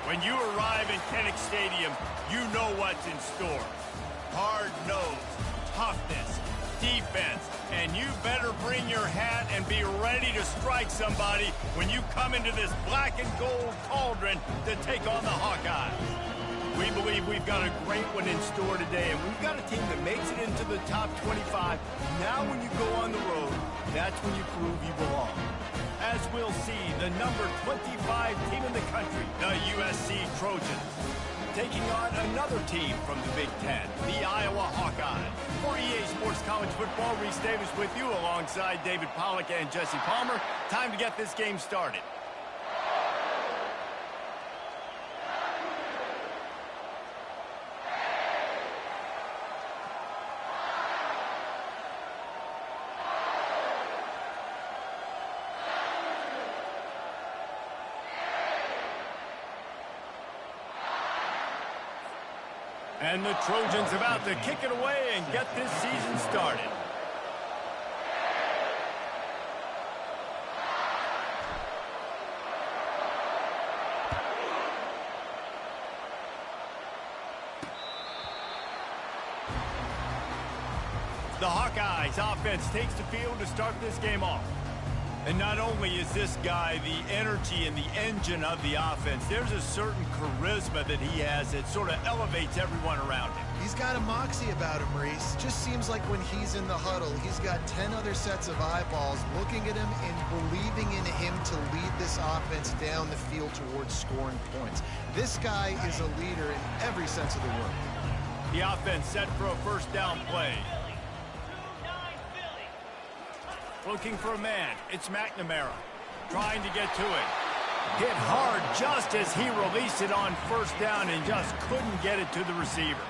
When you arrive in Kinnick Stadium, you know what's in store. Hard nose, toughness, defense, and you better bring your hat and be ready to strike somebody when you come into this black and gold cauldron to take on the Hawkeyes. We believe we've got a great one in store today, and we've got a team that makes it into the top 25. Now when you go on the road, that's when you prove you belong. As we'll see, the number 25 team in the country, the USC Trojans, taking on another team from the Big Ten, the Iowa Hawkeyes. For EA Sports College Football, Reese Davis with you alongside David Pollack and Jesse Palmer. Time to get this game started. And the Trojans about to kick it away and get this season started. The Hawkeyes offense takes the field to start this game off. And not only is this guy the energy and the engine of the offense, there's a certain charisma that he has that sort of elevates everyone around him. He's got a moxie about him, Reese. Just seems like when he's in the huddle, he's got 10 other sets of eyeballs looking at him and believing in him to lead this offense down the field towards scoring points. This guy is a leader in every sense of the word. The offense set for a first down play. Looking for a man. It's McNamara. Trying to get to it. Hit hard just as he released it on first down and just couldn't get it to the receiver.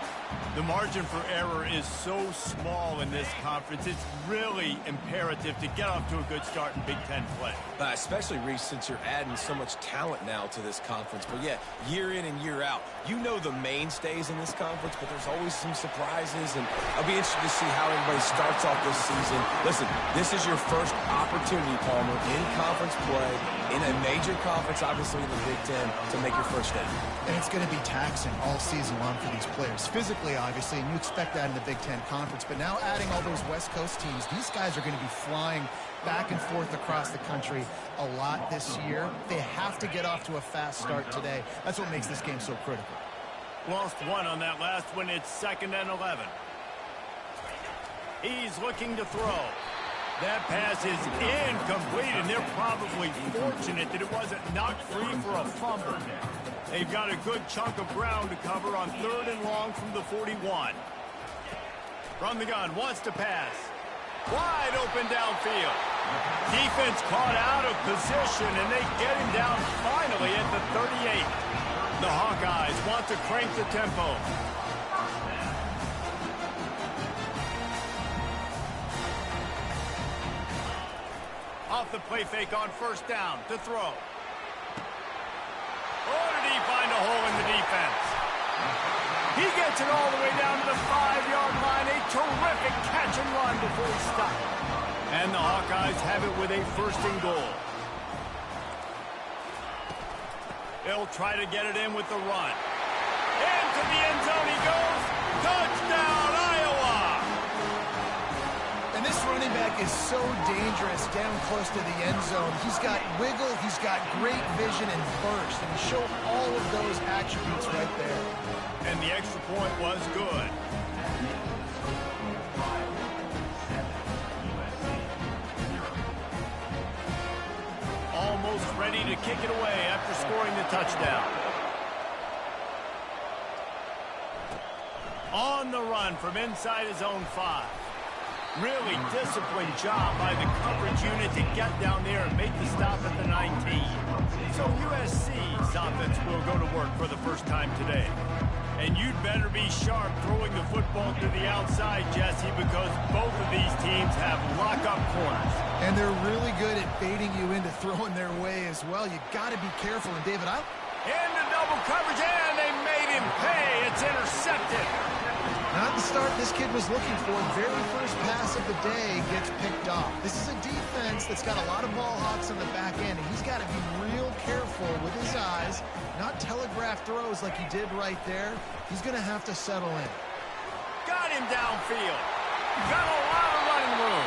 The margin for error is so small in this conference. It's really imperative to get off to a good start in Big Ten play. Especially, Reese, since you're adding so much talent now to this conference. But, yeah, year in and year out, you know the mainstays in this conference, but there's always some surprises. And I'll be interested to see how everybody starts off this season. Listen, this is your first opportunity, Palmer, in conference play, in a major conference, obviously in the Big Ten, to make your first step. And it's going to be taxing all season long for these players. Physically, obviously, and you expect that in the Big Ten Conference. But now adding all those West Coast teams, these guys are going to be flying back and forth across the country a lot this year. They have to get off to a fast start today. That's what makes this game so critical. Lost one on that last one. It's 2nd and 11. He's looking to throw. That pass is incomplete, and they're probably fortunate that it wasn't knocked free for a fumble. They've got a good chunk of ground to cover on 3rd and long from the 41. From the gun, wants to pass. Wide open downfield. Defense caught out of position, and they get him down finally at the 38. The Hawkeyes want to crank the tempo. Off the play fake on first down to throw. Oh, did he find a hole in the defense? He gets it all the way down to the 5-yard line. A terrific catch and run before he stopped. And the Hawkeyes have it with a 1st and goal. They'll try to get it in with the run. Into the end zone he goes. Touchdown, Iowa! And this running back is so dangerous down close to the end zone. He's got wiggle, he's got great vision and burst, and he showed all of those attributes right there. And the extra point was good. Almost ready to kick it away after scoring the touchdown. On the run from inside his own 5. Really disciplined job by the coverage unit to get down there and make the stop at the 19. So USC's offense will go to work for the first time today. And you'd better be sharp throwing the football to the outside, Jesse, because both of these teams have lock-up corners. And they're really good at baiting you into throwing their way as well. You got to be careful. And David, into double coverage, and they made him pay. It's intercepted. Not in start this kid was looking for. Very first pass of the day gets picked off. This is a defense that's got a lot of ball hawks on the back end, and he's got to be real careful with his eyes, not telegraph throws like he did right there. He's going to have to settle in. Got him downfield. Got a lot of running room.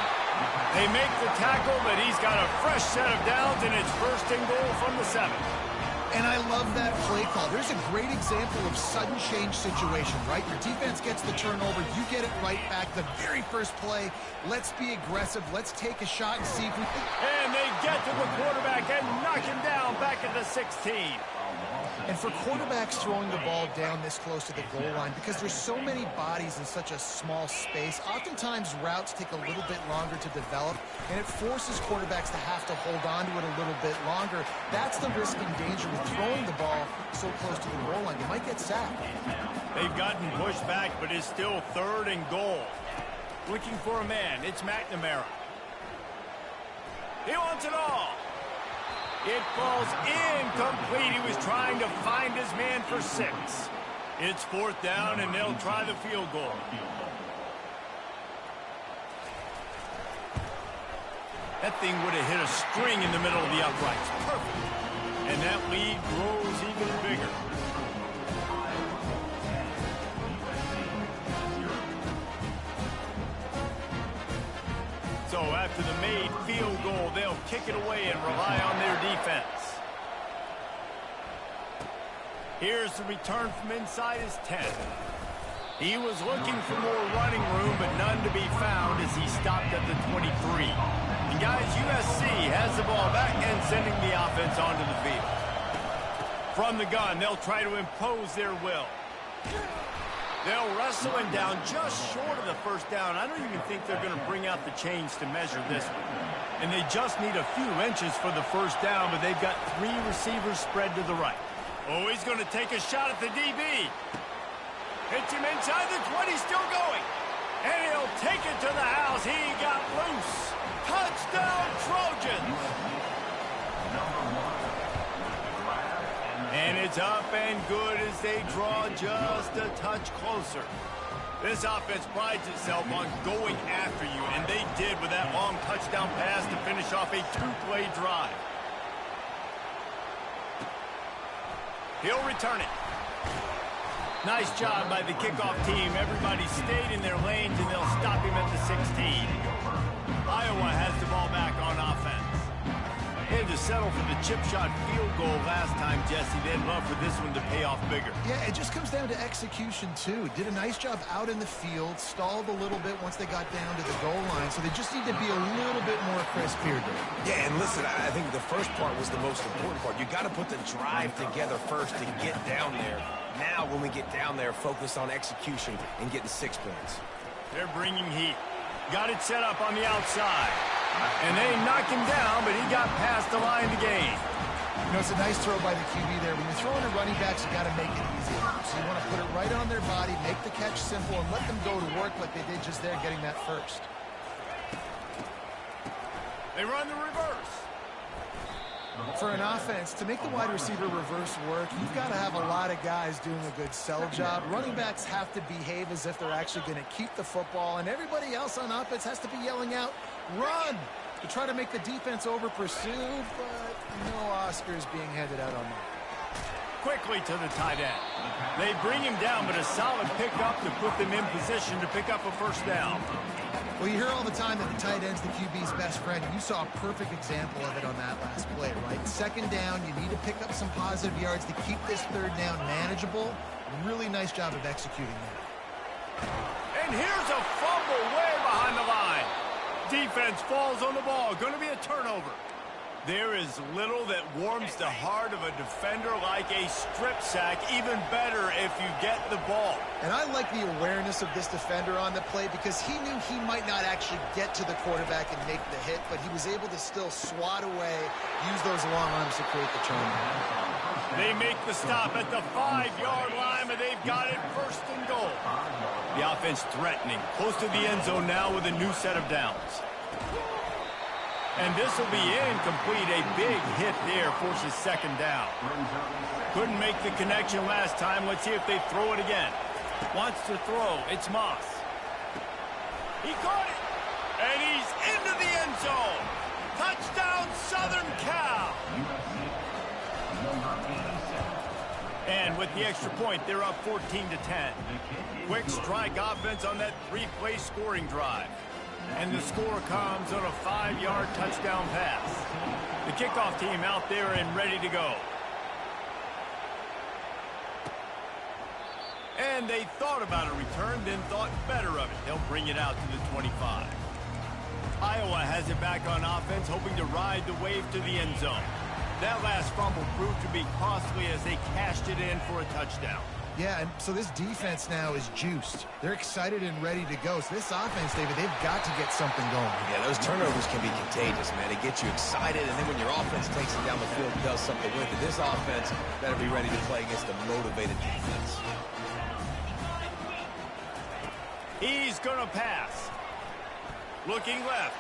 They make the tackle, but he's got a fresh set of downs, and it's 1st and goal from the 7. And I love that play call. There's a great example of sudden change situation, right? Your defense gets the turnover. You get it right back. The very first play, let's be aggressive. Let's take a shot and see if we can. And they get to the quarterback and knock him down back at the 16. And for quarterbacks throwing the ball down this close to the goal line, because there's so many bodies in such a small space, oftentimes routes take a little bit longer to develop, and it forces quarterbacks to have to hold on to it a little bit longer. That's the risk and danger with throwing the ball so close to the goal line. You might get sacked. They've gotten pushed back, but it's still 3rd and goal. Looking for a man. It's McNamara. He wants it all. It falls incomplete. He was trying to find his man for 6. It's 4th down, and they'll try the field goal. That thing would have hit a string in the middle of the uprights. Perfect. And that lead grows even bigger. So after the made field goal, they'll kick it away and rely on their defense. Here's the return from inside his 10. He was looking for more running room, but none to be found as he stopped at the 23. And guys, USC has the ball back and sending the offense onto the field. From the gun, they'll try to impose their will. They'll wrestle him down just short of the 1st down. I don't even think they're going to bring out the chains to measure this one. And they just need a few inches for the 1st down, but they've got 3 receivers spread to the right. Oh, he's going to take a shot at the DB. Hits him inside the 20, still going. And he'll take it to the house. He got loose. Touchdown, Trojans. And it's up and good as they draw just a touch closer. This offense prides itself on going after you, and they did with that long touchdown pass to finish off a 2-play drive. He'll return it. Nice job by the kickoff team. Everybody stayed in their lanes, and they'll stop him at the 16. Iowa has the ball back on offense. They had to settle for the chip shot field goal last time, Jesse. They'd love for this one to pay off bigger. Yeah, it just comes down to execution, too. Did a nice job out in the field, stalled a little bit once they got down to the goal line, so they just need to be a little bit more crisp here, Dave. Yeah, and listen, I think the first part was the most important part. You got to put the drive together first to get down there. Now, when we get down there, focus on execution and getting 6 points. They're bringing heat. Got it set up on the outside. And they knock him down, but he got past the line to gain. You know, it's a nice throw by the QB there. When you're throwing to running backs, you got to make it easy. So you want to put it right on their body, make the catch simple, and let them go to work like they did just there, getting that first. They run the reverse. For an offense, to make the wide receiver reverse work, you've got to have a lot of guys doing a good sell job. Running backs have to behave as if they're actually going to keep the football, and everybody else on offense has to be yelling out, run, to try to make the defense over-pursue, but no Oscars being handed out on that. Quickly to the tight end. They bring him down, but a solid pickup to put them in position to pick up a 1st down. Well, you hear all the time that the tight end's the QB's best friend. You saw a perfect example of it on that last play, right? 2nd down, you need to pick up some positive yards to keep this 3rd down manageable. Really nice job of executing that. And here's a fumble way behind the line. Defense falls on the ball. Going to be a turnover. There is little that warms the heart of a defender like a strip sack. Even better if you get the ball. And I like the awareness of this defender on the play because he knew he might not actually get to the quarterback and make the hit, but he was able to still swat away, use those long arms to create the turnover. They make the stop at the 5-yard line, but they've got it 1st and goal. The offense threatening, close to the end zone now with a new set of downs. And this will be incomplete. A big hit there forces 2nd down. Couldn't make the connection last time. Let's see if they throw it again. Wants to throw. It's Moss. He caught it. And he's into the end zone. Touchdown, Southern Cal. And with the extra point, they're up 14-10. Quick strike offense on that 3-play scoring drive. And the score comes on a 5-yard touchdown pass. The kickoff team out there and ready to go. And they thought about a return, then thought better of it. They'll bring it out to the 25. Iowa has it back on offense, hoping to ride the wave to the end zone. That last fumble proved to be costly as they cashed it in for a touchdown. Yeah, and so this defense now is juiced. They're excited and ready to go. So this offense, David, they've got to get something going. Yeah, those turnovers can be contagious, man. They get you excited, and then when your offense takes it down the field and does something with it, this offense better be ready to play against a motivated defense. He's going to pass. Looking left.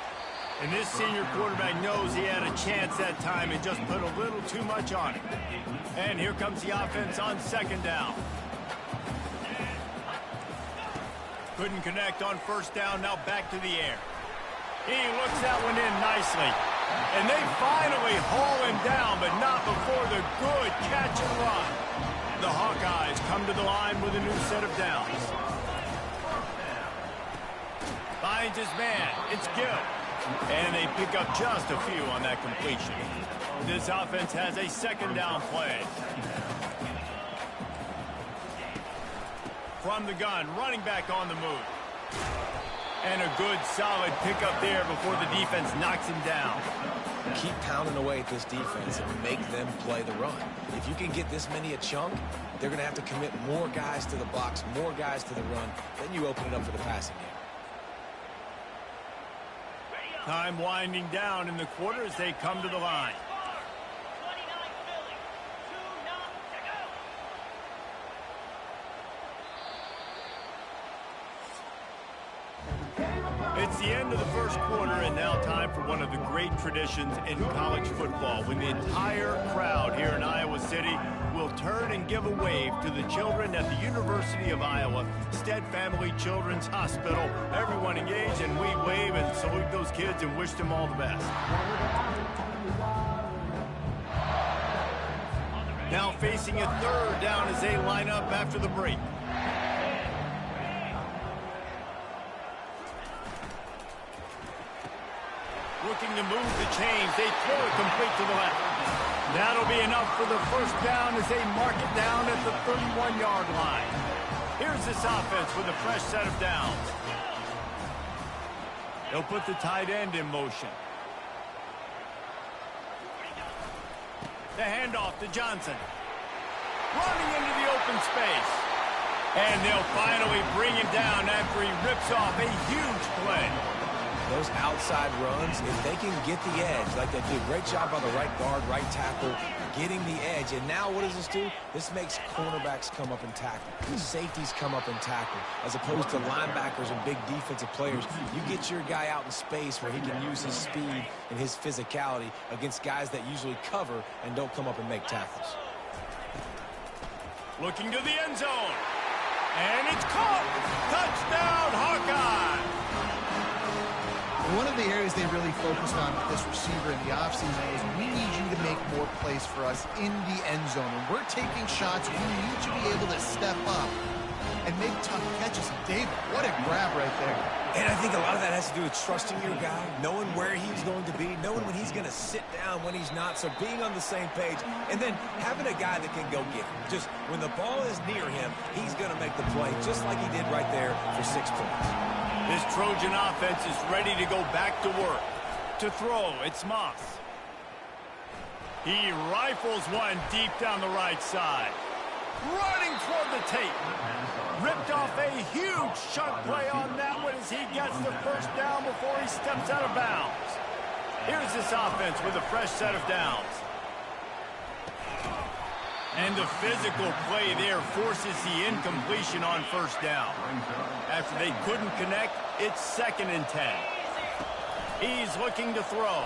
And this senior quarterback knows he had a chance that time and just put a little too much on it. And here comes the offense on second down. Couldn't connect on first down, now back to the air. He looks that one in nicely. And they finally haul him down, but not before the good catch and run. The Hawkeyes come to the line with a new set of downs. Finds his man. It's Gill. And they pick up just a few on that completion. This offense has a second down play. From the gun, running back on the move. And a good, solid pickup there before the defense knocks him down. Keep pounding away at this defense and make them play the run. If you can get this many a chunk, they're going to have to commit more guys to the box, more guys to the run. Then you open it up for the passing game. Time winding down in the quarter as they come to the line. It's the end of the first quarter, and now time for one of the great traditions in college football, when the entire crowd here in Iowa City will turn and give a wave to the children at the University of Iowa Stead Family Children's Hospital. Everyone engaged, and we wave and salute those kids and wish them all the best. Now facing a third down as they line up after the break. Looking to move the chains. They throw it complete to the left. That'll be enough for the first down as they mark it down at the 31-yard line. Here's this offense with a fresh set of downs. They'll put the tight end in motion. The handoff to Johnson. Running into the open space. And they'll finally bring him down after he rips off a huge play. Those outside runs, if they can get the edge, like they did a great job on the right guard, right tackle, getting the edge. And now what does this do? This makes cornerbacks come up and tackle. Safeties come up and tackle. As opposed to linebackers and big defensive players, you get your guy out in space where he can use his speed and his physicality against guys that usually cover and don't come up and make tackles. Looking to the end zone. And it's caught. Touchdown, Hawkeye. One of the areas they really focused on with this receiver in the offseason was, we need you to make more plays for us in the end zone. When we're taking shots, we need you to be able to step up and make tough catches. David, what a grab right there. And I think a lot of that has to do with trusting your guy, knowing where he's going to be, knowing when he's going to sit down, when he's not, so being on the same page, and then having a guy that can go get him. Just when the ball is near him, he's going to make the play, just like he did right there for 6 points. This Trojan offense is ready to go back to work. To throw, it's Moss. He rifles one deep down the right side. Running toward the tape. Ripped off a huge chunk play on that one as he gets the first down before he steps out of bounds. Here's this offense with a fresh set of downs. And the physical play there forces the incompletion on first down. After they couldn't connect, it's 2nd and 10. He's looking to throw.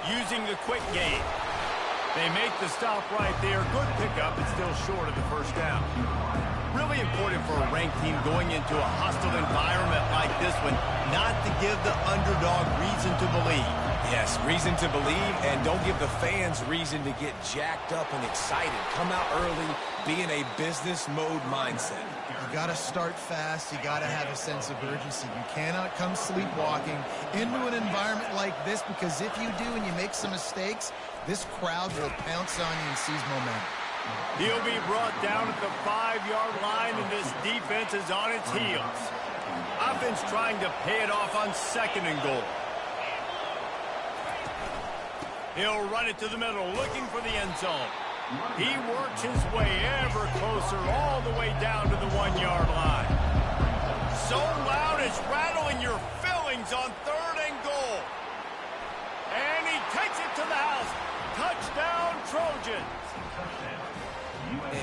Using the quick game. They make the stop right there. Good pickup, but still short of the first down. Really important for a ranked team going into a hostile environment like this one, not to give the underdog reason to believe. Yes, reason to believe, and don't give the fans reason to get jacked up and excited. Come out early, be in a business mode mindset. You got to start fast. You got to have a sense of urgency. You cannot come sleepwalking into an environment like this, because if you do and you make some mistakes, this crowd will pounce on you and seize momentum. He'll be brought down at the 5-yard line, and this defense is on its heels. Offense trying to pay it off on 2nd and goal. He'll run it to the middle, looking for the end zone. He works his way ever closer, all the way down to the 1-yard line. So loud it's rattling your fillings on 3rd and goal. And he takes it to the house. Touchdown, Trojans.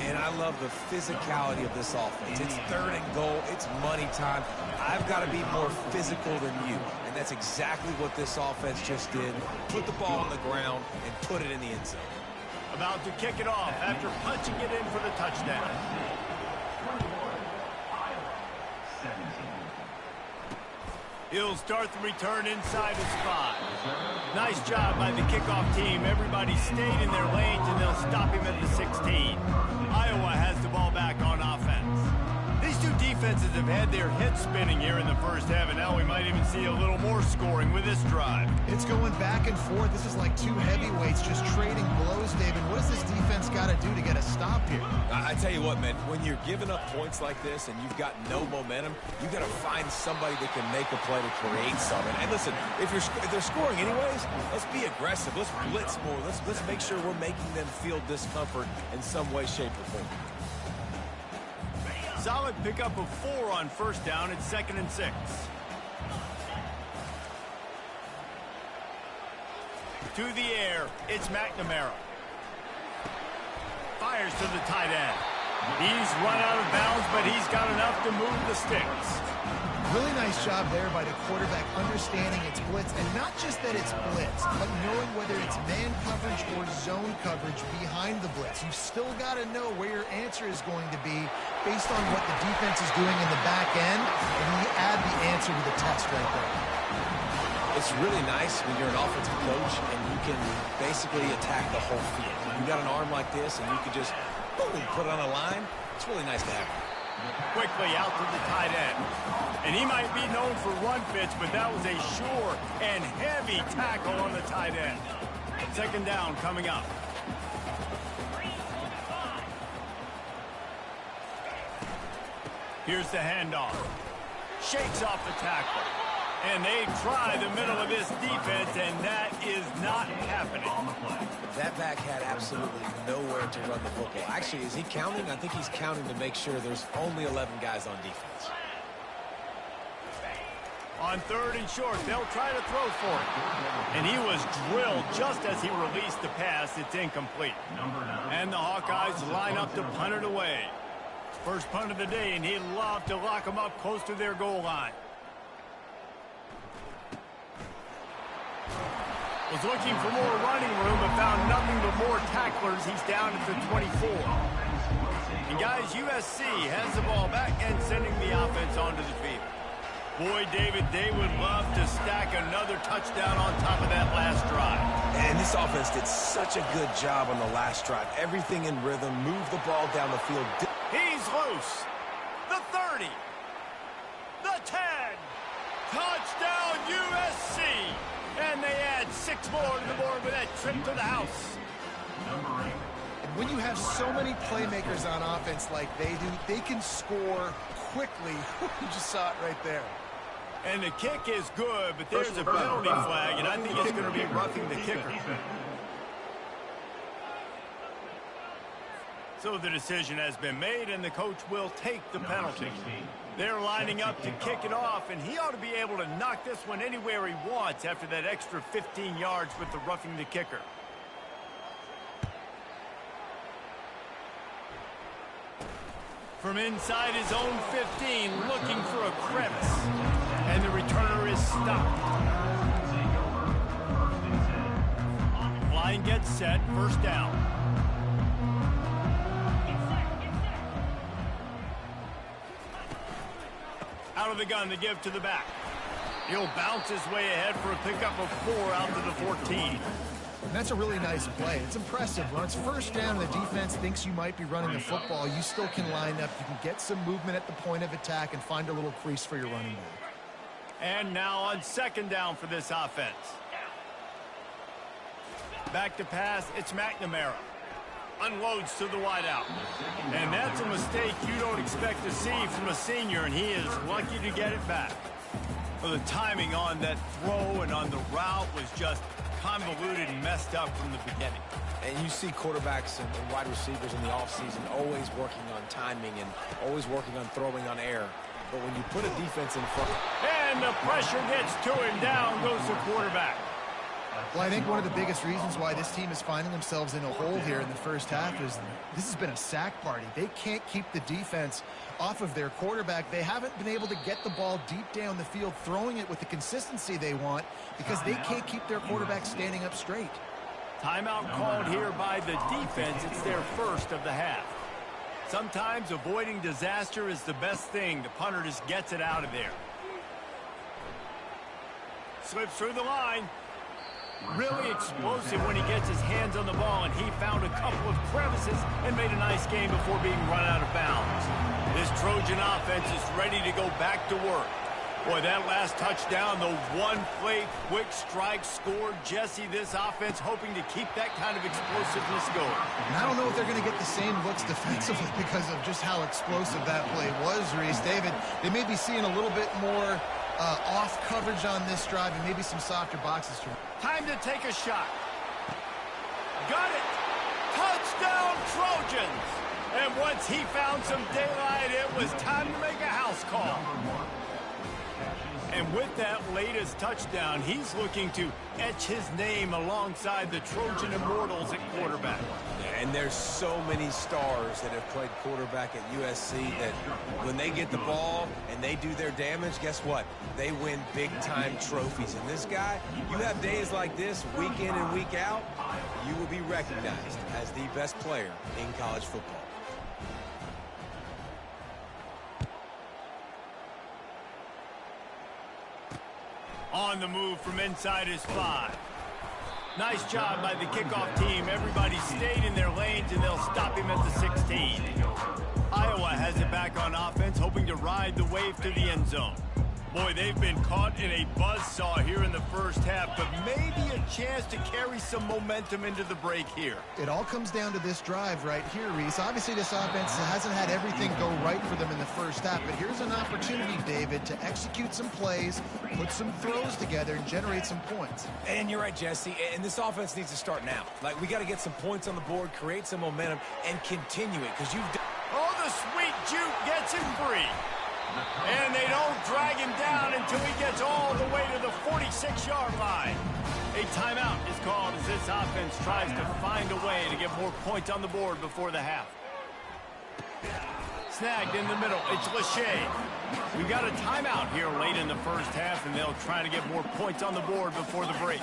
And I love the physicality of this offense. It's 3rd and goal. It's money time. I've got to be more physical than you. And that's exactly what this offense just did. Put the ball on the ground and put it in the end zone. About to kick it off after punching it in for the touchdown. He'll start the return inside his 5. Nice job by the kickoff team. Everybody stayed in their lanes, and they'll stop him at the 16. Iowa has the ball back on offense. These two defenses have had their heads spinning here in the first half, and now we might even see a little more scoring with this drive. It's going back and forth. This is like two heavyweights just trading blows, David. What does this defense got to do to get a stop here? I tell you what, man, when you're giving up points like this and you've got no momentum, you got to find somebody that can make a play to create something. And listen, if they're scoring anyways, let's be aggressive. Let's blitz more. Let's make sure we're making them feel discomfort in some way, shape, or form. Solid pickup of 4 on 1st down at 2nd and 6. To the air, it's McNamara. Fires to the tight end. He's run out of bounds, but he's got enough to move the sticks. Really nice job there by the quarterback, understanding it's blitz, and not just that it's blitz, but knowing whether it's man coverage or zone coverage behind the blitz. You've still got to know where your answer is going to be based on what the defense is doing in the back end, and you add the answer to the test right there. It's really nice when you're an offensive coach and you can basically attack the whole field. You got an arm like this and you can just, boom, put it on a line. It's really nice to have. Quickly out to the tight end. And he might be known for run fits, but that was a sure and heavy tackle on the tight end. 2nd down coming up. Here's the handoff. Shakes off the tackle. And they try the middle of this defense, and that is not happening. That back had absolutely nowhere to run the football. Actually, is he counting? I think he's counting to make sure there's only 11 guys on defense. On 3rd and short, they'll try to throw for it. And he was drilled just as he released the pass. It's incomplete. And the Hawkeyes line up to punt it away. First punt of the day, and he'd love to lock them up close to their goal line. Was looking for more running room, but found nothing but more tacklers. He's down at the 24. And guys, USC has the ball back and sending the offense onto the field. Boy, David, they would love to stack another touchdown on top of that last drive. And this offense did such a good job on the last drive. Everything in rhythm, move the ball down the field. He's loose. The 30. The 10. Touchdown, USC. And they add 6 more to the board with that trip to the house. And when you have so many playmakers on offense like they do, they can score quickly. You just saw it right there. And the kick is good, but there's a penalty flag, and I think it's going to be roughing the kicker. So the decision has been made, and the coach will take the penalty. They're lining up to kick it off, and he ought to be able to knock this one anywhere he wants after that extra 15 yards with the roughing the kicker. From inside his own 15, looking for a crevice. And the returner is stopped. Line gets set, 1st down. out of the gun to give to the back. He'll bounce his way ahead for a pickup of 4 out to the 14. And that's a really nice play. It's impressive. When it's first down and the defense thinks you might be running the football, you still can line up. You can get some movement at the point of attack and find a little crease for your running back. And now on second down for this offense. Back to pass, it's McNamara. Unloads to the wideout. And that's a mistake you don't expect to see from a senior, and he is lucky to get it back. Well, the timing on that throw and on the route was just convoluted and messed up from the beginning. And you see quarterbacks and wide receivers in the offseason always working on timing and always working on throwing on air. But when you put a defense in front... And the pressure gets to him. Down goes the quarterback. Well, I think one of the biggest reasons why this team is finding themselves in a hole here in the first half is this has been a sack party. They can't keep the defense off of their quarterback. They haven't been able to get the ball deep down the field, throwing it with the consistency they want because they can't keep their quarterback standing up straight. Timeout called here by the defense. It's their first of the half. Sometimes avoiding disaster is the best thing. The punter just gets it out of there. Slips through the line. Really explosive when he gets his hands on the ball, and he found a couple of crevices and made a nice game before being run out of bounds. This Trojan offense is ready to go back to work. Boy, that last touchdown, the one-play quick strike scored. Jesse, this offense hoping to keep that kind of explosiveness going. And I don't know if they're going to get the same looks defensively because of just how explosive that play was, Reese. David, they may be seeing a little bit more off coverage on this drive and maybe some softer boxes. Time to take a shot. Got it. Touchdown, Trojans. And once he found some daylight, it was time to make a house call. And with that latest touchdown, he's looking to etch his name alongside the Trojan Immortals at quarterback. And there's so many stars that have played quarterback at USC that when they get the ball and they do their damage, guess what? They win big-time trophies. And this guy, you have days like this, week in and week out, you will be recognized as the best player in college football. On the move from inside his 5. Nice job by the kickoff team. Everybody stayed in their lanes, and they'll stop him at the 16. Iowa has it back on offense, hoping to ride the wave to the end zone. Boy, they've been caught in a buzzsaw here in the first half, but maybe a chance to carry some momentum into the break here. It all comes down to this drive right here, Reese. Obviously, this offense hasn't had everything go right for them in the first half, but here's an opportunity, David, to execute some plays, put some throws together, and generate some points. And you're right, Jesse, and this offense needs to start now. Like, we got to get some points on the board, create some momentum, and continue it, because you've... Oh, the sweet juke gets him free. And they don't drag him down until he gets all the way to the 46-yard line. A timeout is called as this offense tries to find a way to get more points on the board before the half. Snagged in the middle. It's Lachey. We've got a timeout here late in the first half, and they'll try to get more points on the board before the break.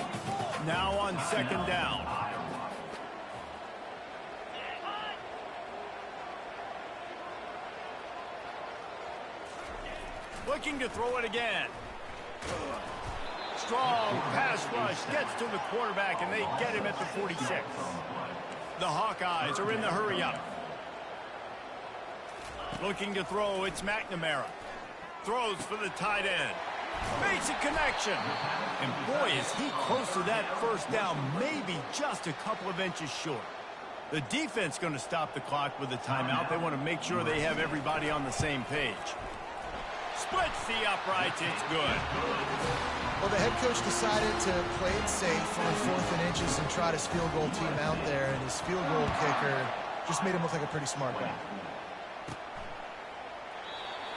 Now on second down. Looking to throw it again. Strong pass rush gets to the quarterback, and they get him at the 46. The Hawkeyes are in the hurry-up. Looking to throw, it's McNamara. Throws for the tight end. Makes a connection. And boy, is he close to that first down, maybe just a couple of inches short. The defense going to stop the clock with a timeout. They want to make sure they have everybody on the same page. Splits the uprights. It's good. Well, the head coach decided to play it safe on 4th and inches and trot his field goal team out there, and his field goal kicker just made him look like a pretty smart guy.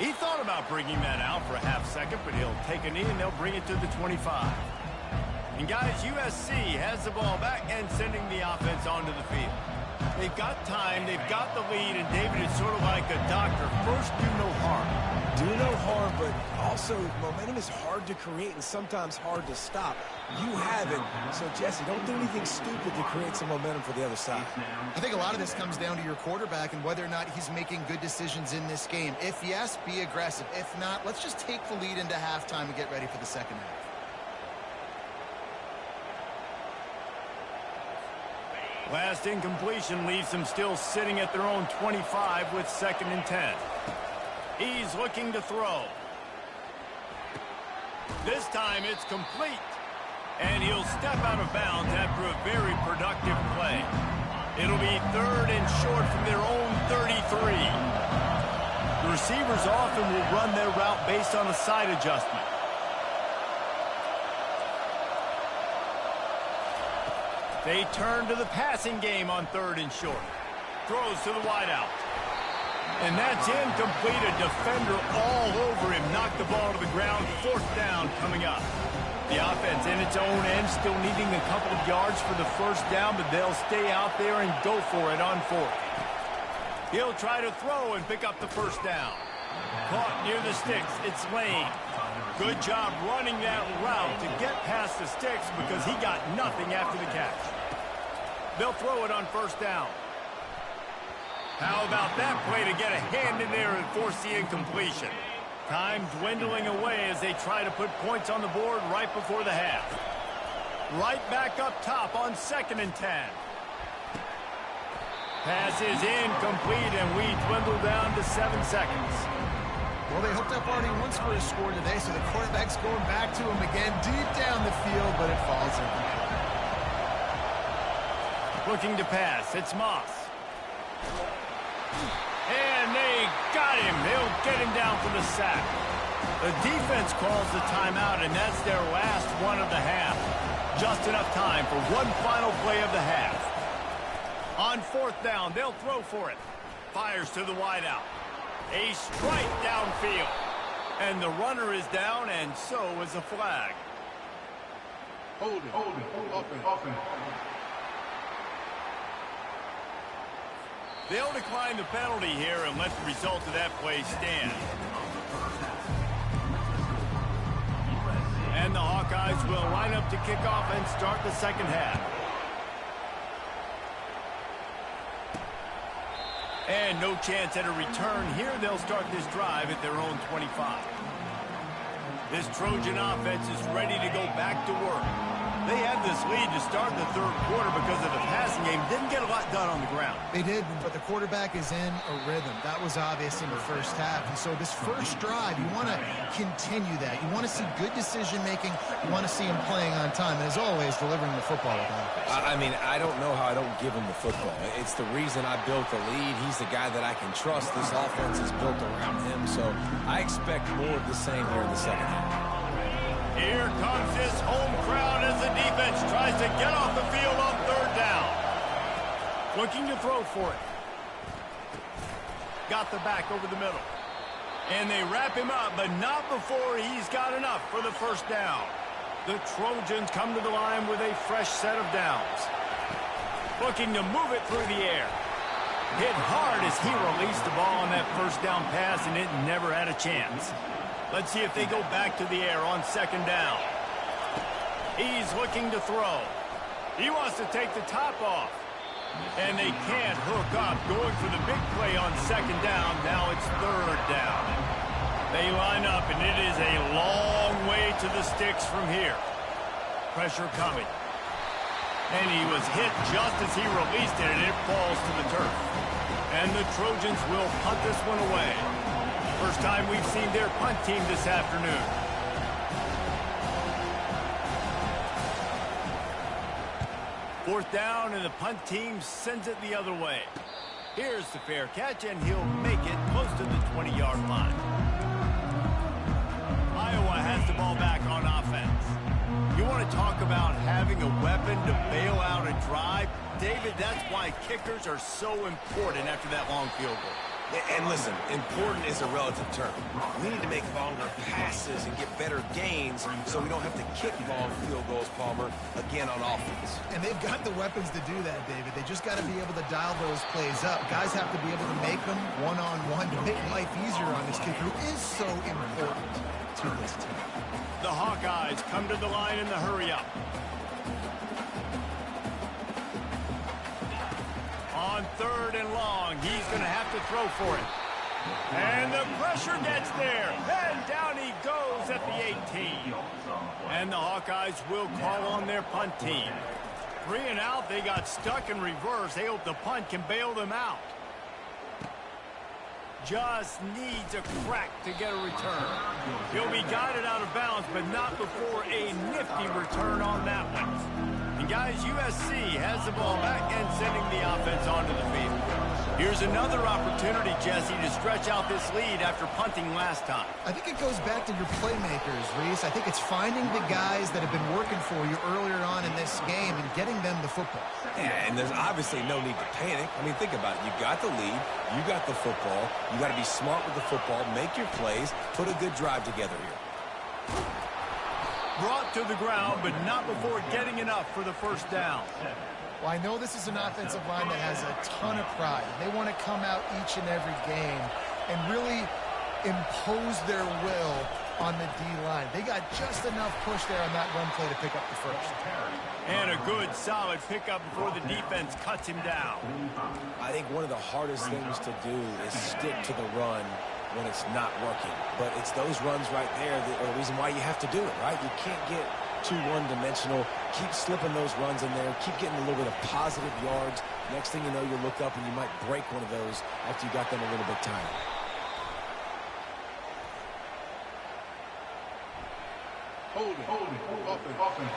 He thought about bringing that out for a half second, but he'll take a knee and they'll bring it to the 25. And guys, USC has the ball back and sending the offense onto the field. They've got time, they've got the lead, and David is sort of like a doctor. First, do no harm. Do no harm, but also momentum is hard to create and sometimes hard to stop. You have it, so Jesse, don't do anything stupid to create some momentum for the other side. I think a lot of this comes down to your quarterback and whether or not he's making good decisions in this game. If yes, be aggressive. If not, let's just take the lead into halftime and get ready for the second half. Last incompletion leaves them still sitting at their own 25 with 2nd and 10. He's looking to throw. This time it's complete. And he'll step out of bounds after a very productive play. It'll be 3rd and short from their own 33. The receivers often will run their route based on a side adjustment. They turn to the passing game on 3rd and short. Throws to the wideout. And that's incomplete. A defender all over him. Knocked the ball to the ground. 4th down coming up. The offense in its own end still needing a couple of yards for the 1st down, but they'll stay out there and go for it on 4th. He'll try to throw and pick up the 1st down. Caught near the sticks. It's Lane. Good job running that route to get past the sticks because he got nothing after the catch. They'll throw it on 1st down. How about that play to get a hand in there and force the incompletion? Time dwindling away as they try to put points on the board right before the half. Right back up top on 2nd and 10. Pass is incomplete, and we dwindle down to 7 seconds. Well, they hooked up already once for a score today, so the quarterback's going back to him again deep down the field, but it falls incomplete. Looking to pass. It's Moss. And they got him. They'll get him down for the sack. The defense calls the timeout, and that's their last one of the half. Just enough time for one final play of the half. On 4th down, they'll throw for it. Fires to the wideout. A strike downfield. And the runner is down, and so is a flag. Hold it, open. They'll decline the penalty here and let the result of that play stand. And the Hawkeyes will line up to kick off and start the 2nd half. And no chance at a return here. They'll start this drive at their own 25. This Trojan offense is ready to go back to work. They had this lead to start the 3rd quarter because of the passing game. Didn't get a lot done on the ground. They did, but the quarterback is in a rhythm. That was obvious in the 1st half. And so this 1st drive, you want to continue that. You want to see good decision-making. You want to see him playing on time. And as always, delivering the football with offense. I mean, I don't know how I don't give him the football. It's the reason I built the lead. He's the guy that I can trust. This offense is built around him. So I expect more of the same here in the 2nd half. Here comes this home crowd as the defense tries to get off the field on 3rd down. Looking to throw for it. Got the back over the middle. And they wrap him up, but not before he's got enough for the 1st down. The Trojans come to the line with a fresh set of downs. Looking to move it through the air. Hit hard as he released the ball on that 1st down pass, and it never had a chance. Let's see if they go back to the air on 2nd down. He's looking to throw. He wants to take the top off. And they can't hook up. Going for the big play on 2nd down. Now it's 3rd down. They line up, and it is a long way to the sticks from here. Pressure coming. And he was hit just as he released it, and it falls to the turf. And the Trojans will punt this one away. First time we've seen their punt team this afternoon. Fourth down, and the punt team sends it the other way. Here's the fair catch, and he'll make it close to the 20-yard line. Iowa has the ball back on offense. You want to talk about having a weapon to bail out a drive? David, that's why kickers are so important after that long field goal. And listen, important is a relative term. We need to make longer passes and get better gains so we don't have to kick long field goals, Palmer, again on offense. And they've got the weapons to do that, David. They just got to be able to dial those plays up. Guys have to be able to make them one-on-one to make life easier on this kicker, who is so important to this team. The Hawkeyes come to the line in the hurry-up. On 3rd and long, he's going to have to throw for it. And the pressure gets there. And down he goes at the 18. And the Hawkeyes will call on their punt team. 3 and out, they got stuck in reverse. They hope the punt can bail them out. Just needs a crack to get a return. He'll be guided out of bounds, but not before a nifty return on that one. And guys, USC has the ball back and sending the offense onto the field. Here's another opportunity, Jesse, to stretch out this lead after punting last time. I think it goes back to your playmakers, Reese. I think it's finding the guys that have been working for you earlier on in this game and getting them the football. Yeah, and there's obviously no need to panic. I mean, think about it. You got the lead. You got the football. You got to be smart with the football, make your plays, put a good drive together here. Brought to the ground, but not before getting enough for the first down. Well, I know this is an offensive line that has a ton of pride. They want to come out each and every game and really impose their will on the D-line. They got just enough push there on that run play to pick up the first. And a good, solid pickup before the defense cuts him down. I think one of the hardest things to do is stick to the run when it's not working. But it's those runs right there that are the reason why you have to do it, right? You can't get too one-dimensional. Keep slipping those runs in there. Keep getting a little bit of positive yards. Next thing you know, you look up and you might break one of those after you got them a little bit tired. Hold it. Offense.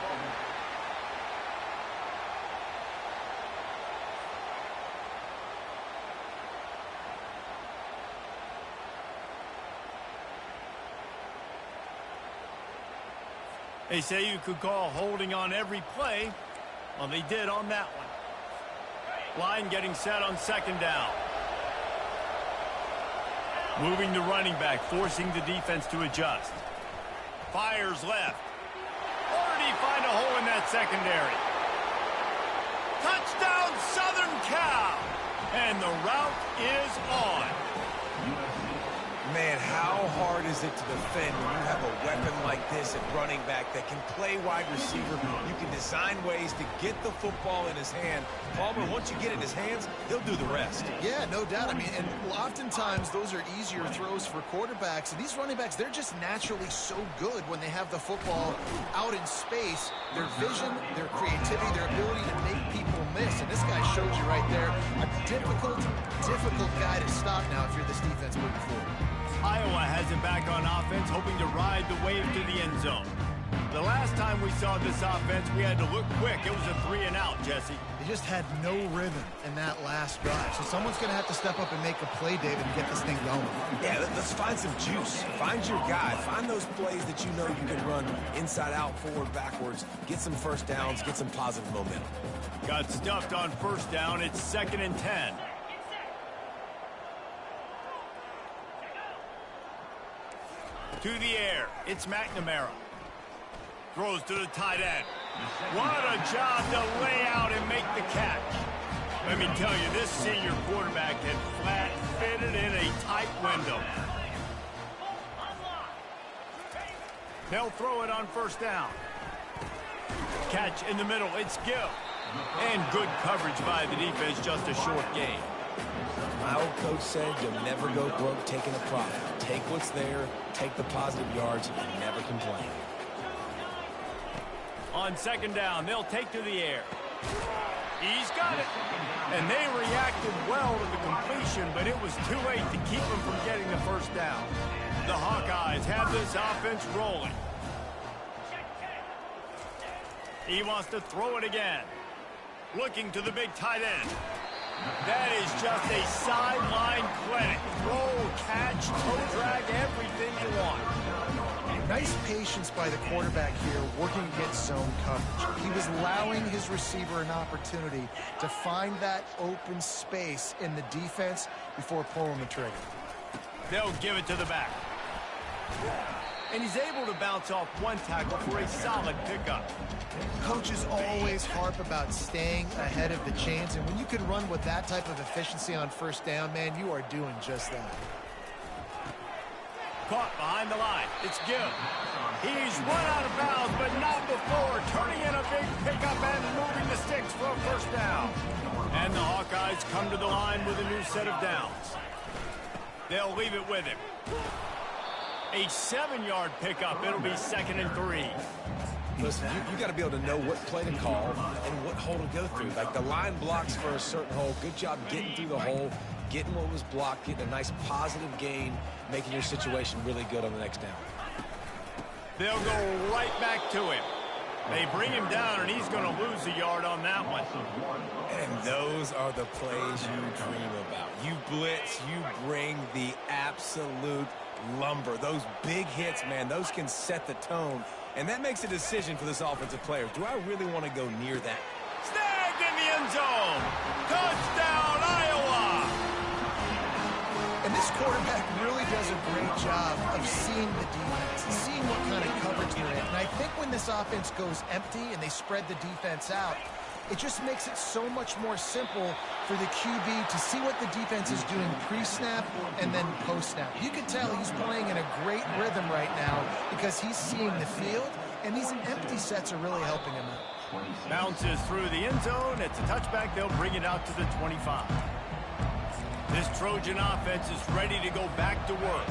They say you could call holding on every play. Well, they did on that one. Line getting set on 2nd down. Moving the running back, forcing the defense to adjust. Fires left. Or did he find a hole in that secondary? Touchdown, Southern Cal! And the route is on. Man, how hard is it to defend when you have a weapon like this at running back that can play wide receiver? You can design ways to get the football in his hand. Palmer, once you get it in his hands, he'll do the rest. Yeah, no doubt. I mean, and oftentimes those are easier throws for quarterbacks. And these running backs, they're just naturally so good when they have the football out in space. Their vision, their creativity, their ability to make people miss. And this guy shows you right there a difficult guy to stop now if you're this defense moving forward. Iowa has it back on offense, hoping to ride the wave to the end zone. The last time we saw this offense, we had to look quick. It was a 3 and out, Jesse. They just had no rhythm in that last drive. So someone's going to have to step up and make a play, David, and get this thing going. Yeah, let's find some juice. Find your guy. Find those plays that you know you can run inside out, forward, backwards. Get some first downs. Get some positive momentum. Got stuffed on 1st down. It's 2nd and 10. To the air, it's McNamara. Throws to the tight end. What a job to lay out and make the catch. Let me tell you, this senior quarterback had flat fitted in a tight window. They'll throw it on 1st down. Catch in the middle, it's Gill. And good coverage by the defense, just a short gain. My old coach said you'll never go broke taking a profit. Take what's there, take the positive yards, and never complain. On 2nd down, they'll take to the air. He's got it. And they reacted well to the completion, but it was too late to keep them from getting the 1st down. The Hawkeyes have this offense rolling. He wants to throw it again. Looking to the big tight end. That is just a sideline clinic. Roll, catch, toe drag, everything you want. Nice patience by the quarterback here, working against zone coverage. He was allowing his receiver an opportunity to find that open space in the defense before pulling the trigger. They'll give it to the back. And he's able to bounce off one tackle for a solid pickup. Coaches always harp about staying ahead of the chains, and when you can run with that type of efficiency on first down, man, you are doing just that. Caught behind the line. It's Gill. He's run out of bounds, but not before turning in a big pickup and moving the sticks for a first down. And the Hawkeyes come to the line with a new set of downs. They'll leave it with him. A 7-yard pickup. It'll be 2nd and 3. Listen, you got to be able to know what play to call and what hole to go through. Like the line blocks for a certain hole. Good job getting through the hole, getting what was blocked, getting a nice positive gain, making your situation really good on the next down. They'll go right back to him. They bring him down, and he's going to lose a yard on that one. And those are the plays you dream about. You blitz, you bring the absolute lumber. Those big hits, man, those can set the tone. And that makes a decision for this offensive player. Do I really want to go near that? Snagged in the end zone. Touchdown, Iowa. And this quarterback really does a great job of seeing the defense, seeing what kind of coverage they're in. And I think when this offense goes empty and they spread the defense out, it just makes it so much more simple for the QB to see what the defense is doing pre-snap and then post-snap. You can tell he's playing in a great rhythm right now because he's seeing the field, and these empty sets are really helping him out. Bounces through the end zone. It's a touchback. They'll bring it out to the 25. This Trojan offense is ready to go back to work.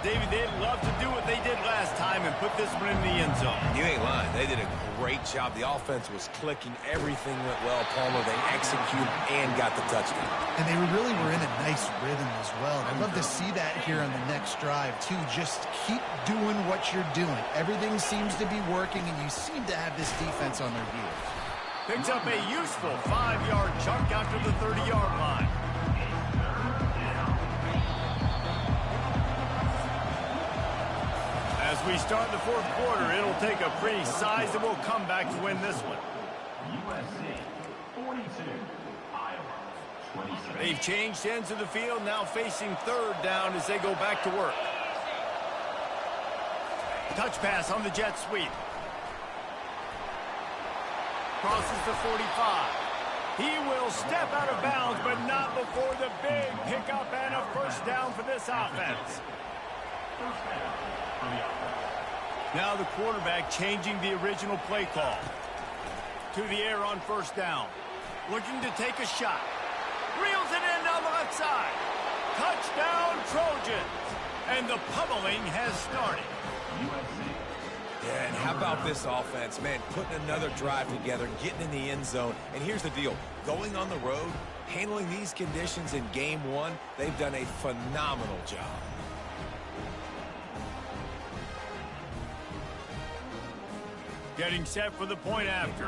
David, they'd love to do what they did last time and put this one in the end zone. You ain't lying. They did a great job. The offense was clicking. Everything went well, Palmer. They executed and got the touchdown. And they really were in a nice rhythm as well. I'd love to see that here on the next drive, too. Just keep doing what you're doing. Everything seems to be working, and you seem to have this defense on their heels. Picks up a useful 5-yard chunk after the 30-yard line. As we start the fourth quarter, it'll take a pretty sizable comeback to win this one. USC 42, Iowa 27. They've changed ends of the field, now facing third down as they go back to work. Touch pass on the jet sweep. Crosses the 45. He will step out of bounds, but not before the big pickup and a first down for this offense. First down for the offense. Now the quarterback changing the original play call. To the air on first down. Looking to take a shot. Reels it in down the left side. Touchdown, Trojans. And the pummeling has started. Yeah, and how about this offense, man, putting another drive together, getting in the end zone. And here's the deal. Going on the road, handling these conditions in game one, they've done a phenomenal job. Getting set for the point after.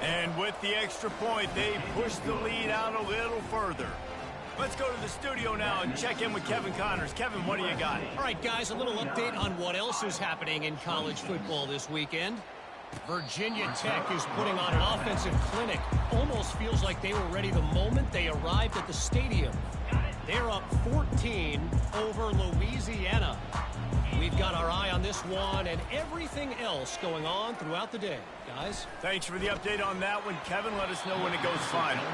And with the extra point, they push the lead out a little further. Let's go to the studio now and check in with Kevin Connors. Kevin, what do you got? All right, guys, a little update on what else is happening in college football this weekend. Virginia Tech is putting on an offensive clinic. Almost feels like they were ready the moment they arrived at the stadium. They're up 14 over Louisiana. We've got our eye on this one and everything else going on throughout the day. Guys? Thanks for the update on that one, Kevin. Let us know when it goes final.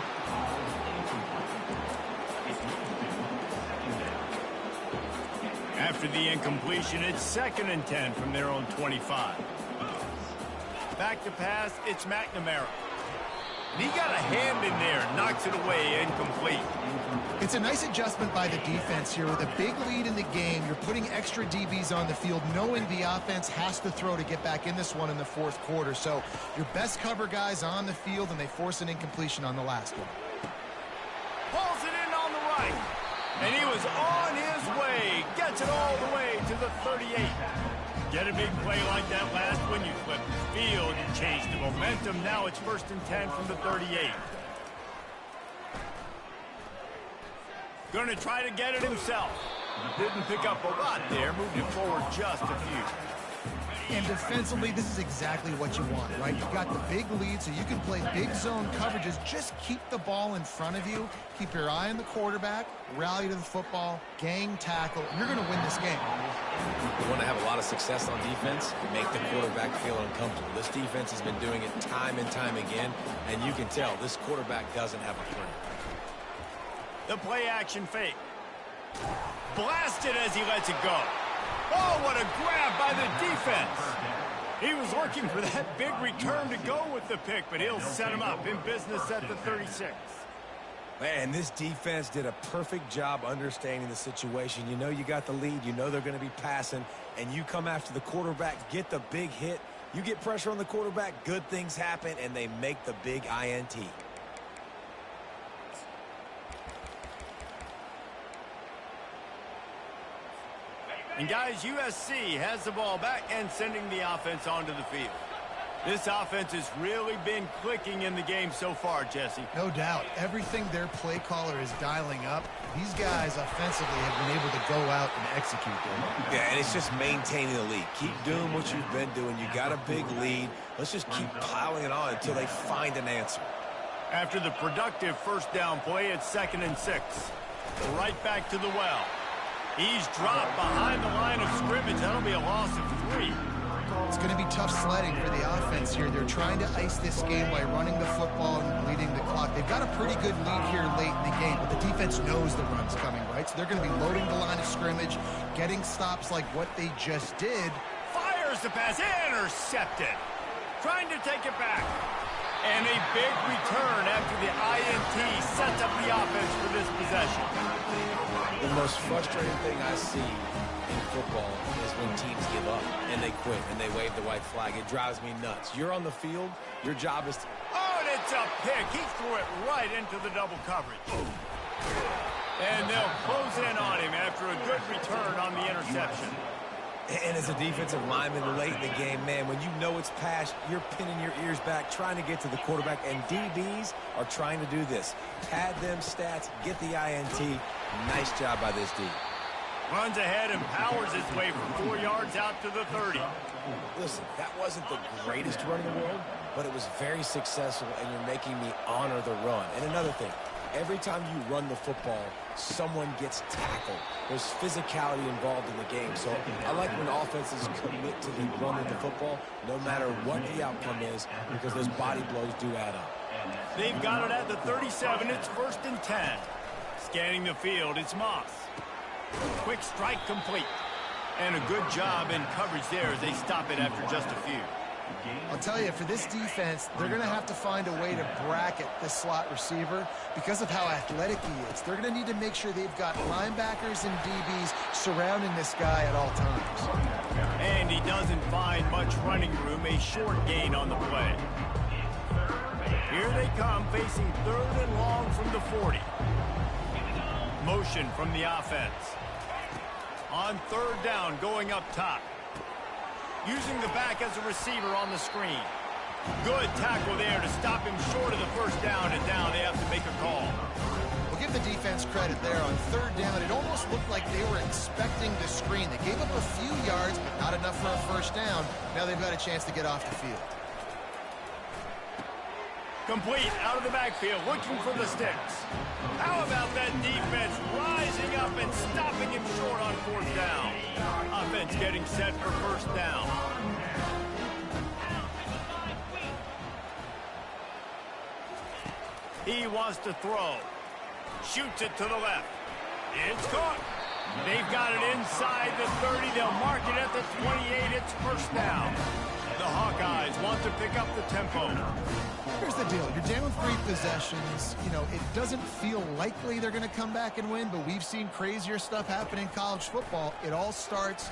After the incompletion, it's 2nd and 10 from their own 25. Back to pass, it's McNamara. And he got a hand in there, knocks it away, incomplete. It's a nice adjustment by the defense here. With a big lead in the game, you're putting extra DBs on the field, knowing the offense has to throw to get back in this one in the fourth quarter. So your best cover guys on the field, and they force an incompletion on the last one. Pulls it in on the right. And he was on his way. Gets it all the way to the 38. Get a big play like that last one, you flip the field, you change the momentum. Now it's 1st and 10 from the 38. Going to try to get it himself. Didn't pick up a lot there, moved it forward just a few. And defensively, this is exactly what you want, right? You've got the big lead, so you can play big zone coverages. Just keep the ball in front of you. Keep your eye on the quarterback, rally to the football, gang tackle. You're going to win this game. You want to have a lot of success on defense, make the quarterback feel uncomfortable. This defense has been doing it time and time again, and you can tell this quarterback doesn't have a plan. The play action fake. Blasted as he lets it go. Oh, what a grab by the defense. He was looking for that big return to go with the pick, but he'll set him up in business at the 36. Man, this defense did a perfect job understanding the situation. You know you got the lead. You know they're going to be passing, and you come after the quarterback, get the big hit. You get pressure on the quarterback, good things happen, and they make the big INT. And guys, USC has the ball back and sending the offense onto the field. This offense has really been clicking in the game so far, Jesse. No doubt. Everything their play caller is dialing up, these guys offensively have been able to go out and execute them. Yeah, and it's just maintaining the lead. Keep doing what you've been doing. You got a big lead. Let's just keep piling it on until they find an answer. After the productive first down play, it's 2nd and 6. Right back to the well. He's dropped behind the line of scrimmage. That'll be a loss of 3. It's going to be tough sledding for the offense here. They're trying to ice this game by running the football and leading the clock. They've got a pretty good lead here late in the game, but the defense knows the run's coming, right? So they're going to be loading the line of scrimmage, getting stops like what they just did. Fires the pass, intercepted. Trying to take it back. And a big return after the INT sets up the offense for this possession. The most frustrating thing I see in football is when teams give up and they quit and they wave the white flag. It drives me nuts. You're on the field. Your job is to... Oh, and it's a pick. He threw it right into the double coverage. And they'll close in on him after a good return on the interception. And as a defensive lineman late in the game, man, when you know it's past, you're pinning your ears back, trying to get to the quarterback, and DBs are trying to do this. Pad them stats, get the INT. Nice job by this D. Runs ahead and powers his way for 4 yards out to the 30. Listen, that wasn't the greatest run in the world, but it was very successful, and you're making me honor the run. And another thing, every time you run the football, someone gets tackled. There's physicality involved in the game. So I like when offenses commit to the run of the football, no matter what the outcome is, because those body blows do add up. They've got it at the 37. It's 1st and 10. Scanning the field, it's Moss. Quick strike complete. And a good job in coverage there as they stop it after just a few. I'll tell you, for this defense, they're going to have to find a way to bracket this slot receiver because of how athletic he is. They're going to need to make sure they've got linebackers and DBs surrounding this guy at all times. And he doesn't find much running room, a short gain on the play. Here they come, facing 3rd and long from the 40. Motion from the offense. On 3rd down, going up top. Using the back as a receiver on the screen. Good tackle there to stop him short of the first down, and now they have to make a call. We'll give the defense credit there on 3rd down. It almost looked like they were expecting the screen. They gave up a few yards, but not enough for a first down. Now they've got a chance to get off the field. Complete out of the backfield, looking for the sticks. How about that defense rising up and stopping him short on 4th down? Offense getting set for 1st down. He wants to throw. Shoots it to the left. It's caught. They've got it inside the 30. They'll mark it at the 28. It's 1st down. The Hawkeyes want to pick up the tempo. Here's the deal. You're down 3 possessions. You know, it doesn't feel likely they're going to come back and win, but we've seen crazier stuff happen in college football. It all starts.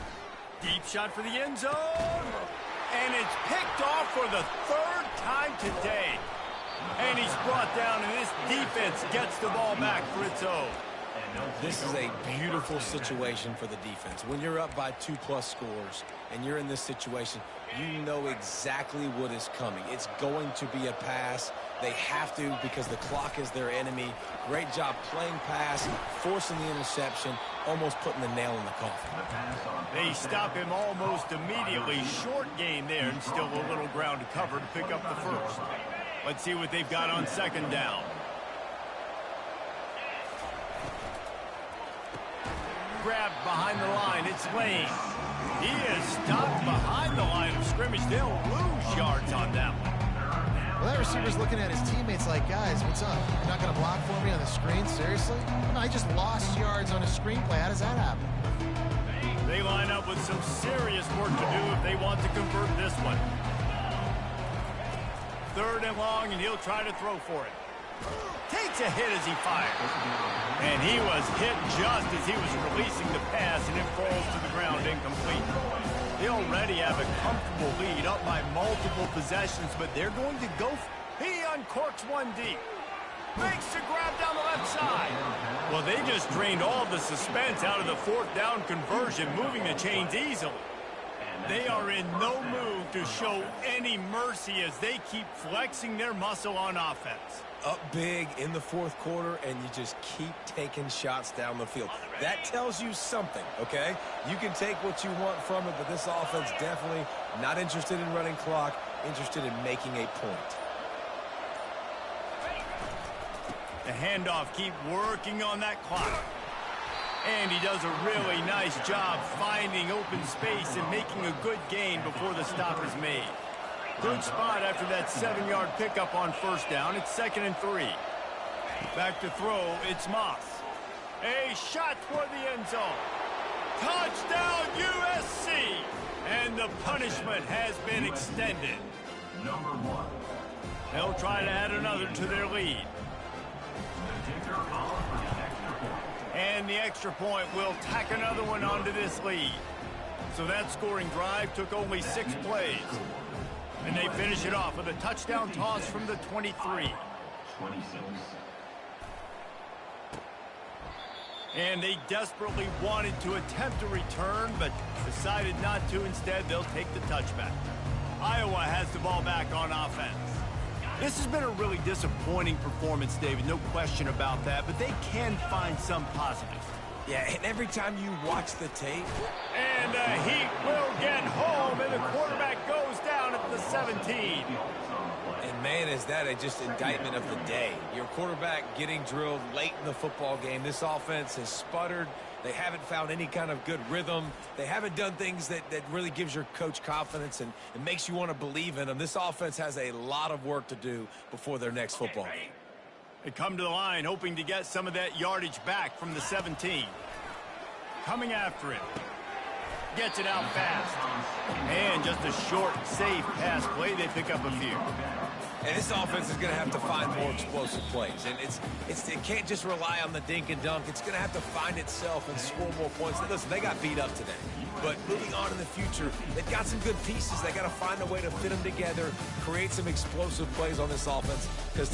Deep shot for the end zone. And it's picked off for the 3rd time today. And he's brought down, and this defense gets the ball back for its own. This is a beautiful situation for the defense. When you're up by 2+ scores and you're in this situation, you know exactly what is coming. It's going to be a pass. They have to because the clock is their enemy. Great job playing pass, forcing the interception, almost putting the nail in the coffin. They stop him almost immediately. Short gain there and still a little ground to cover to pick up the first. Let's see what they've got on second down. Grabbed behind the line. It's Lane. He is stopped behind the line of scrimmage. They'll lose yards on that one. Well, that receiver's looking at his teammates like, guys, what's up? You're not going to block for me on the screen? Seriously? I just lost yards on a screenplay. How does that happen? They line up with some serious work to do if they want to convert this one. 3rd and long, and he'll try to throw for it. Takes a hit as he fires. And he was hit just as he was releasing the pass, and it falls to the ground incomplete. They already have a comfortable lead up by multiple possessions, but they're going to go. He uncorks one deep. Makes the grab down the left side. Well, they just drained all the suspense out of the 4th down conversion, moving the chains easily. They are in no mood to show any mercy as they keep flexing their muscle on offense. Up big in the 4th quarter, and you just keep taking shots down the field. That tells you something, okay? You can take what you want from it, but this offense definitely not interested in running clock, interested in making a point. The handoff, keep working on that clock. And he does a really nice job finding open space and making a good gain before the stop is made. Good spot after that 7-yard pickup on 1st down. It's 2nd and 3. Back to throw, it's Moss. A shot toward the end zone. Touchdown USC! And the punishment has been extended. Number 1. They'll try to add another to their lead. The kicker on for the extra point. And the extra point will tack another one onto this lead. So that scoring drive took only 6 plays. And they finish it off with a touchdown toss from the 23. 26. And they desperately wanted to attempt a return, but decided not to. Instead, they'll take the touchback. Iowa has the ball back on offense. This has been a really disappointing performance, David, no question about that, but they can find some positives. Yeah, and every time you watch the tape. And the Heat will get home, and the quarterback goes down at the 17. And man, is that just indictment of the day. Your quarterback getting drilled late in the football game. This offense has sputtered. They haven't found any kind of good rhythm. They haven't done things that really gives your coach confidence and makes you want to believe in them. This offense has a lot of work to do before their next football game. They come to the line hoping to get some of that yardage back from the 17. Coming after it. Gets it out fast. And just a short, safe pass play. They pick up a few. And this offense is going to have to find more explosive plays. And it can't just rely on the dink and dunk. It's going to have to find itself and score more points. Listen, they got beat up today. But moving on in the future, they've got some good pieces. They got to find a way to fit them together, create some explosive plays on this offense. Because